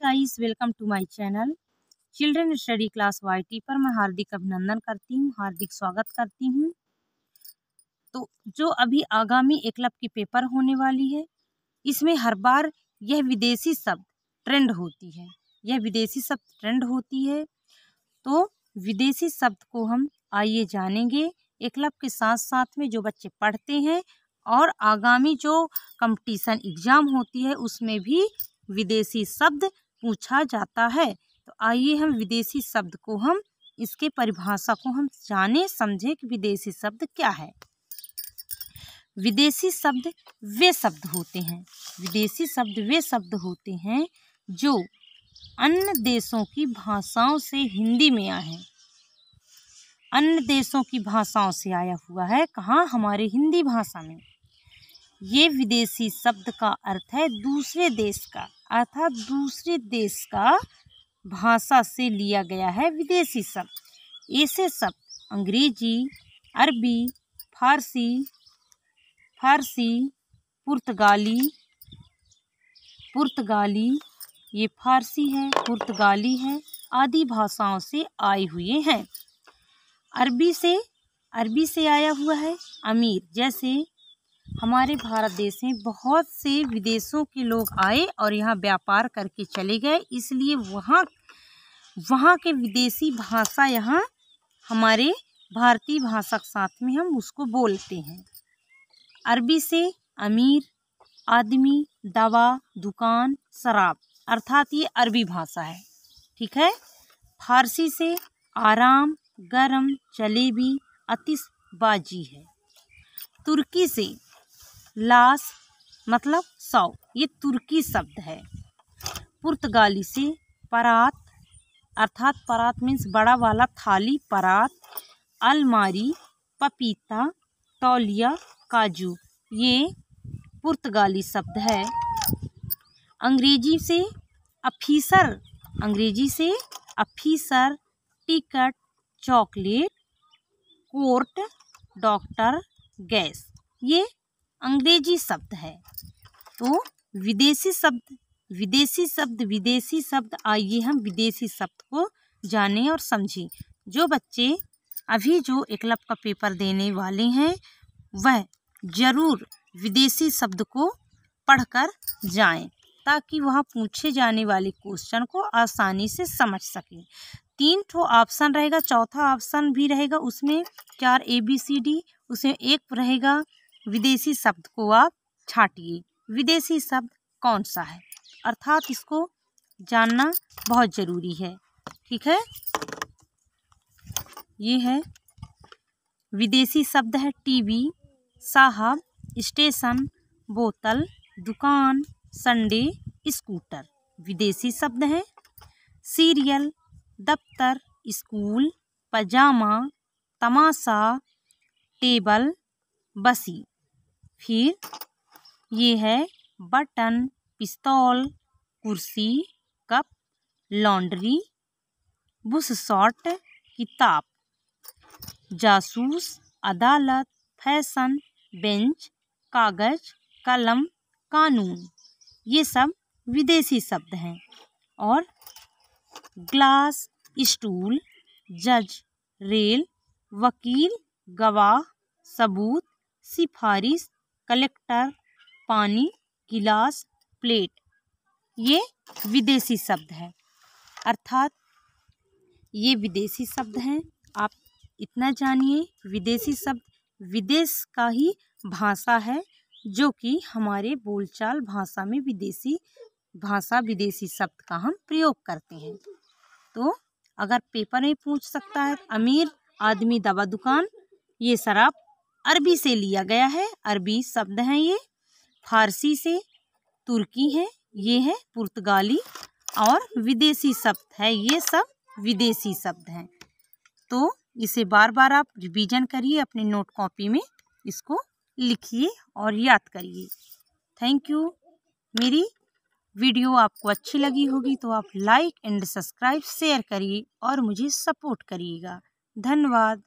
Guys, welcome to my channel children study class YT पर मैं हार्दिक अभिनंदन करती हूँ, हार्दिक स्वागत करती हूँ। तो जो अभी आगामी एकलव्य की पेपर होने वाली है, इसमें हर बार यह विदेशी शब्द ट्रेंड होती है। तो विदेशी शब्द को हम आइए जानेंगे एकलव्य के साथ साथ में जो बच्चे पढ़ते हैं और आगामी जो कंपटीशन एग्जाम होती है उसमें भी विदेशी शब्द पूछा जाता है। तो आइए हम विदेशी शब्द को हम इसके परिभाषा को हम जाने समझे कि विदेशी शब्द क्या है। विदेशी शब्द वे शब्द होते हैं जो अन्य देशों की भाषाओं से हिंदी में आए हैं। अन्य देशों की भाषाओं से आया हुआ है, कहाँ? हमारे हिंदी भाषा में। ये विदेशी शब्द का अर्थ है दूसरे देश का, अर्थात दूसरे देश का भाषा से लिया गया है विदेशी शब्द। ऐसे शब्द अंग्रेजी, अरबी, फारसी, पुर्तगाली, ये फारसी है, पुर्तगाली है, आदि भाषाओं से आए हुए हैं। अरबी से आया हुआ है अमीर। जैसे हमारे भारत देश में बहुत से विदेशों के लोग आए और यहाँ व्यापार करके चले गए, इसलिए वहाँ के विदेशी भाषा यहाँ हमारे भारतीय भाषा के साथ में हम उसको बोलते हैं। अरबी से अमीर, आदमी, दवा, दुकान, शराब, अर्थात ये अरबी भाषा है, ठीक है। फारसी से आराम, गरम, जलेबी, आतिशबाजी है। तुर्की से लाश मतलब 100, ये तुर्की शब्द है। पुर्तगाली से परात, अर्थात परात मीन्स बड़ा वाला थाली, परात। अलमारी, पपीता, तौलिया, काजू, ये पुर्तगाली शब्द है। अंग्रेजी से officer, ticket, chocolate, court, doctor, gas, ये अंग्रेजी शब्द है। तो विदेशी शब्द आइए हम विदेशी शब्द को जानें और समझें। जो बच्चे अभी जो एकलव्य का पेपर देने वाले हैं वह जरूर विदेशी शब्द को पढ़कर जाएं, ताकि वहाँ पूछे जाने वाले क्वेश्चन को आसानी से समझ सकें। 3 ठो ऑप्शन रहेगा, चौथा ऑप्शन भी रहेगा, उसमें 4 ABCD, उसमें एक रहेगा विदेशी शब्द को आप छांटिए, विदेशी शब्द कौन सा है, अर्थात इसको जानना बहुत ज़रूरी है, ठीक है। ये है विदेशी शब्द है टीवी, साहब, स्टेशन, बोतल, दुकान, संडे, स्कूटर, विदेशी शब्द है। सीरियल, दफ्तर, स्कूल, पजामा, तमाशा, टेबल, बसी। फिर ये है बटन, पिस्तौल, कुर्सी, कप, लॉन्ड्री, बुश शॉट, किताब, जासूस, अदालत, फैशन, बेंच, कागज, कलम, कानून, ये सब विदेशी शब्द हैं। और ग्लास, स्टूल, जज, रेल, वकील, गवाह, सबूत, सिफारिश, कलेक्टर, पानी, गिलास, प्लेट, ये विदेशी शब्द है, अर्थात ये विदेशी शब्द हैं। आप इतना जानिए, विदेशी शब्द विदेश का ही भाषा है, जो कि हमारे बोलचाल भाषा में विदेशी शब्द का हम प्रयोग करते हैं। तो अगर पेपर में पूछ सकता है, अमीर, आदमी, दवा, दुकान, ये शराब अरबी से लिया गया है, अरबी शब्द हैं ये। फारसी से तुर्की है, ये है पुर्तगाली, और विदेशी शब्द है, ये सब विदेशी शब्द हैं। तो इसे बार बार आप रिवीजन करिए, अपने नोट कॉपी में इसको लिखिए और याद करिए। Thank you. मेरी वीडियो आपको अच्छी लगी होगी तो आप लाइक एंड सब्सक्राइब शेयर करिए और मुझे सपोर्ट करिएगा। धन्यवाद।